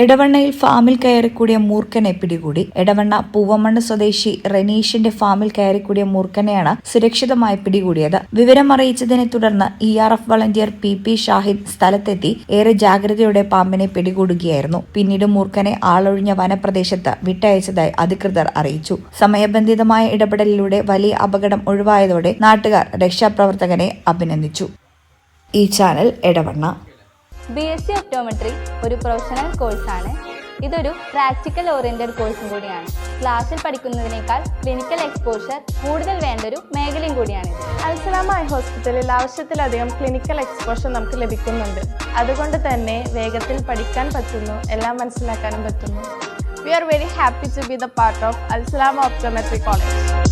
എടവണ്ണയിൽ ഫാമിൽ കയറിക്കൂടിയ മൂർഖനെ പിടികൂടി. എടവണ്ണ പൂവമണ്ണ് സ്വദേശി റെനീഷിന്റെ ഫാമിൽ കയറിക്കൂടിയ മൂർഖനെയാണ് സുരക്ഷിതമായി പിടികൂടിയത്. വിവരമറിയിച്ചതിനെ തുടർന്ന് ERF വളണ്ടിയർ PP ഷാഹിദ് സ്ഥലത്തെത്തി ഏറെ ജാഗ്രതയോടെ പാമ്പിനെ പിടികൂടുകയായിരുന്നു. പിന്നീട് മൂർഖനെ ആളൊഴിഞ്ഞ വനപ്രദേശത്ത് വിട്ടയച്ചതായി അധികൃതർ അറിയിച്ചു. സമയബന്ധിതമായ ഇടപെടലിലൂടെ വലിയ അപകടം ഒഴിവായതോടെ നാട്ടുകാർ രക്ഷാപ്രവർത്തകനെ അഭിനന്ദിച്ചു. ഈ ചാനൽ എടവണ്ണ. BSc ഒപ്റ്റോമെട്രി ഒരു പ്രൊഫഷണൽ കോഴ്സാണ്. ഇതൊരു പ്രാക്ടിക്കൽ ഓറിയന്റഡ് കോഴ്സും കൂടിയാണ്. ക്ലാസ്സിൽ പഠിക്കുന്നതിനേക്കാൾ ക്ലിനിക്കൽ എക്സ്പോഷർ കൂടുതൽ വേണ്ടൊരു മേഖലയും കൂടിയാണ്. അൽസലാമ ഐ ഹോസ്പിറ്റലിൽ ആവശ്യത്തിലധികം ക്ലിനിക്കൽ എക്സ്പോഷർ നമുക്ക് ലഭിക്കുന്നുണ്ട്. അതുകൊണ്ട് തന്നെ വേഗത്തിൽ പഠിക്കാൻ പറ്റുന്നു, എല്ലാം മനസ്സിലാക്കാനും പറ്റുന്നു. We are very happy to be the part of Al Salama Optometry College.